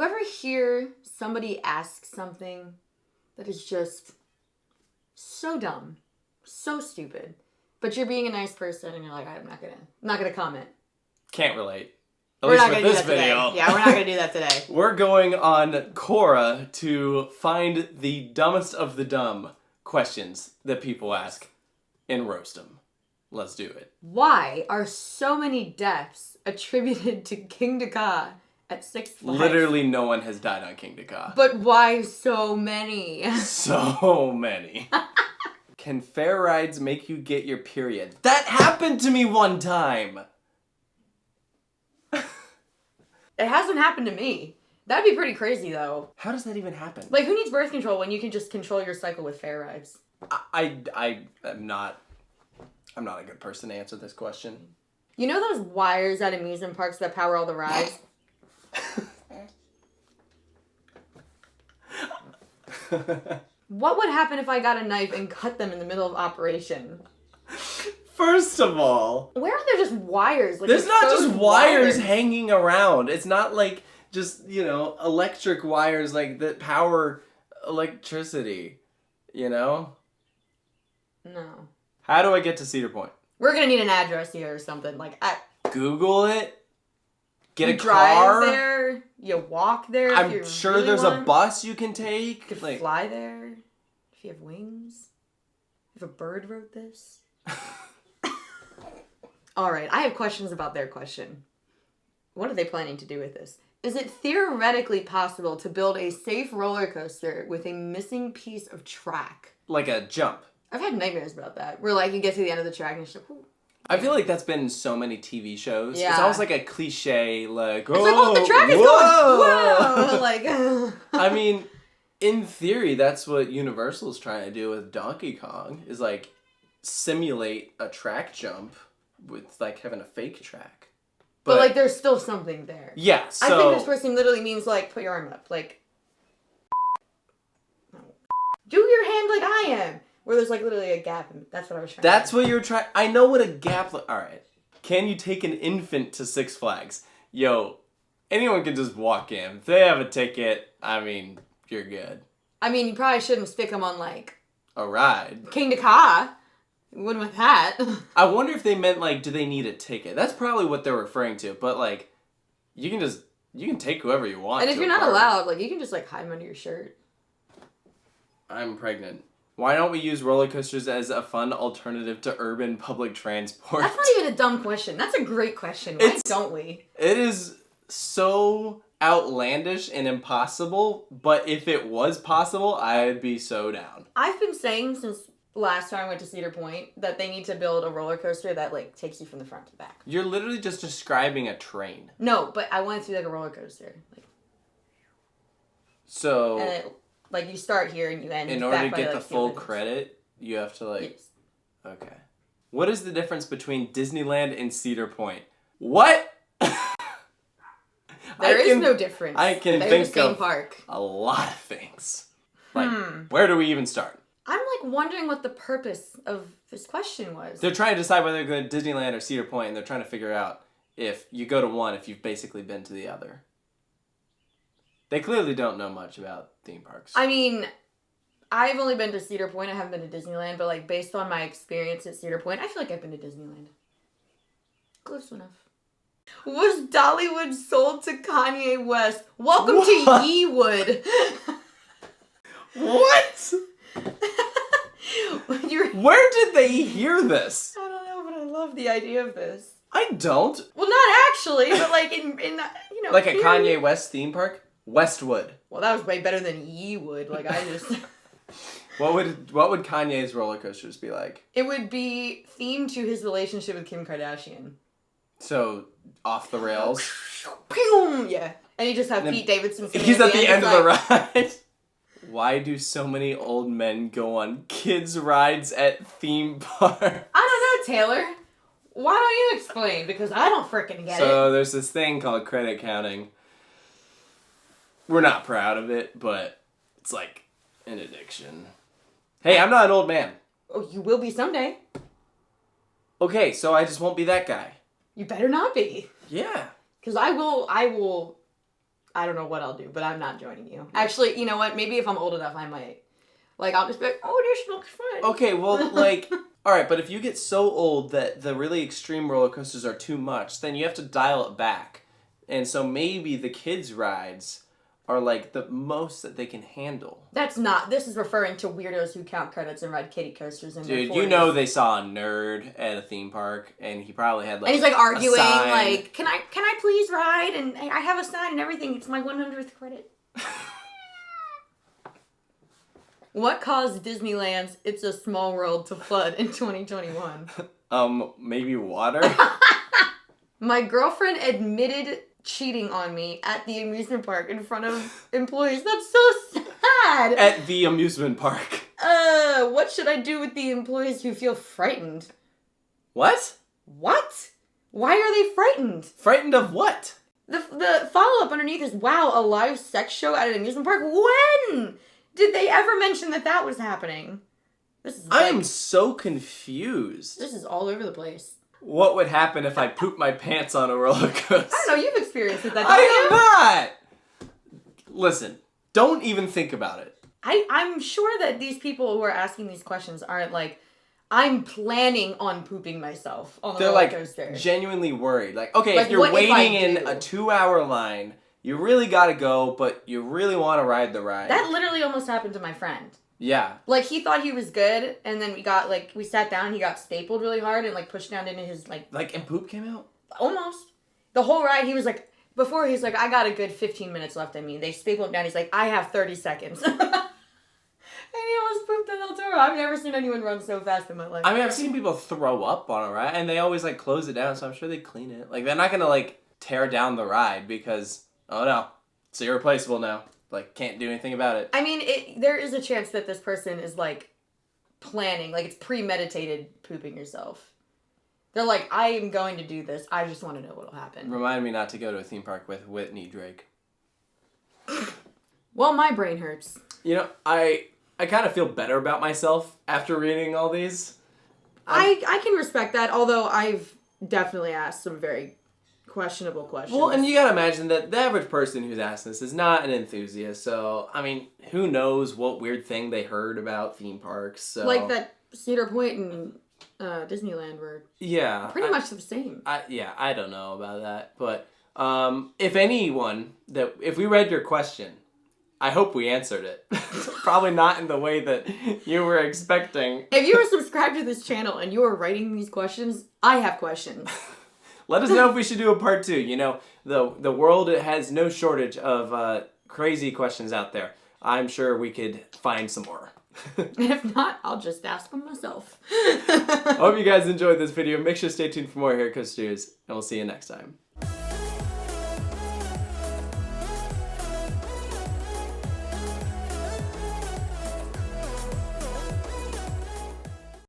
you ever hear somebody ask something that is just so dumb, so stupid, but you're being a nice person and you're like, I'm not gonna comment. Can't relate. We're not gonna do that today. Yeah, we're not gonna do that today. We're going on Quora to find the dumbest of the dumb questions that people ask and roast them. Let's do it. Why are so many deaths attributed to King Dakar at Six Flags? Literally no one has died on King Dakar. But why so many? So many. Can fair rides make you get your period? That happened to me one time! It hasn't happened to me. That'd be pretty crazy, though. How does that even happen? Like, who needs birth control when you can just control your cycle with fair rides? I'm not a good person to answer this question. You know those wires at amusement parks that power all the rides? What would happen if I got a knife and cut them in the middle of operation? First of all... Where are there just wires? Like, there's not just wires hanging around. It's not like just, electric wires like that power electricity, No. How do I get to Cedar Point? We're gonna need an address here or something. Google it. Get a car. You drive there. You walk there. I'm sure really there's a bus you can take. You could fly there. If you have wings. If a bird wrote this. Alright, I have questions about their question. What are they planning to do with this? Is it theoretically possible to build a safe roller coaster with a missing piece of track? Like a jump. I've had nightmares about that. Where you get to the end of the track and it's like, ooh. I feel like that's been in so many TV shows. Yeah. It's almost like a cliche, it's the track is going, whoa! I mean, in theory, that's what Universal's trying to do with Donkey Kong, is simulate a track jump with having a fake track. But there's still something there. Yeah, so... I think this person literally means put your arm up, do your hand like I am. Where there's literally a gap. That's what I was trying That's what you're trying... I know what a gap... Alright. Can you take an infant to Six Flags? Yo, anyone can just walk in. If they have a ticket, you're good. You probably shouldn't stick them on a ride. King Dakar. You wouldn't with that. I wonder if they meant do they need a ticket? That's probably what they're referring to. But you can take whoever you want. And if you're not allowed, you can just hide them under your shirt. I'm pregnant. Why don't we use roller coasters as a fun alternative to urban public transport? That's not even a dumb question. That's a great question. Why don't we? It is so outlandish and impossible, but if it was possible, I'd be so down. I've been saying since last time I went to Cedar Point that they need to build a roller coaster that takes you from the front to the back. You're literally just describing a train. No, but I want it to be like a roller coaster. So... And it, you start here and you end in order to get the full credit, you have to Yes. Okay. What is the difference between Disneyland and Cedar Point? What? There is no difference. I can They're think the same of park. a lot of things. Where do we even start? I'm wondering what the purpose of this question was. They're trying to decide whether they're going to Disneyland or Cedar Point, and they're trying to figure out if you go to one, if you've basically been to the other. They clearly don't know much about theme parks. I've only been to Cedar Point. I haven't been to Disneyland, but based on my experience at Cedar Point, I feel like I've been to Disneyland. Close enough. Was Dollywood sold to Kanye West? Welcome to Yeewood. What? Where did they hear this? I don't know, but I love the idea of this. I don't. Well, not actually, but in a Kanye West theme park? Westwood. Well, that was way better than Yeewood. What would Kanye's roller coasters be like? It would be themed to his relationship with Kim Kardashian. So, off the rails? Yeah. And you just have Pete Davidson singing. He's at the end of the ride. Why do so many old men go on kids' rides at theme parks? I don't know, Taylor. Why don't you explain? Because I don't frickin' get it. So, there's this thing called credit counting. We're not proud of it, but it's an addiction. Hey, I'm not an old man. Oh, you will be someday. Okay, so I just won't be that guy. You better not be. Yeah. Because I will I don't know what I'll do, but I'm not joining you. Actually, you know what? Maybe if I'm old enough, I might. Like, I'll just be like, oh, this looks fun. Okay, well, like, all right, but if you get so old that the really extreme roller coasters are too much, then you have to dial it back. And so maybe the kids' rides are, like, the most that they can handle. That's not. This is referring to weirdos who count credits and ride kiddie coasters in their 40s. Dude, you know they saw a nerd at a theme park, and he probably had, like, and he's, like, arguing, a sign. like, can I please ride? And I have a sign and everything. It's my 100th credit. What caused Disneyland's It's a Small World to flood in 2021? Maybe water? My girlfriend admitted cheating on me at the amusement park in front of employees. That's so sad. At the amusement park. What should I do with the employees who feel frightened? What? What? Why are they frightened? Frightened of what? The follow-up underneath is, wow, a live sex show at an amusement park? When? Did they ever mention that was happening? I am so confused. This is all over the place. What would happen if I pooped my pants on a roller coaster? I don't know, you've experienced it. I have not! Listen, don't even think about it. I'm sure that these people who are asking these questions aren't like, I'm planning on pooping myself on the roller coaster. They're like genuinely worried. Like, okay, like, if you're waiting in a 2-hour line, you really gotta go, but you really want to ride the ride. That literally almost happened to my friend. Yeah. Like, he thought he was good, and then we sat down, and he got stapled really hard and, like, pushed down into his, like... Like, and poop came out? Almost. The whole ride, he was like... Before, he's like, I got a good 15 minutes left, they stapled him down, he's like, I have 30 seconds. And he almost pooped on El Toro. I've never seen anyone run so fast in my life. I mean, I've seen people throw up on a ride, and they always, like, close it down, so I'm sure they clean it. Like, they're not gonna, like, tear down the ride because... Oh no, it's irreplaceable now. Like, can't do anything about it. I mean, there is a chance that this person is, like, planning. Like, it's premeditated pooping yourself. They're like, I am going to do this. I just want to know what'll happen. Remind me not to go to a theme park with Whitney Drake. Well, my brain hurts. You know, I kind of feel better about myself after reading all these. I can respect that, although I've definitely asked some very... questionable questions. Well, and you gotta imagine that the average person who's asked this is not an enthusiast, so, I mean, who knows what weird thing they heard about theme parks, so... Like that Cedar Point and Disneyland were pretty much the same. I don't know about that, but if if we read your question, I hope we answered it. Probably not in the way that you were expecting. If you were subscribed to this channel and you are writing these questions, I have questions. Let us know if we should do a part 2. You know, the world has no shortage of crazy questions out there. I'm sure we could find some more. And if not, I'll just ask them myself. I hope you guys enjoyed this video. Make sure to stay tuned for more AirCross Studios, and we'll see you next time.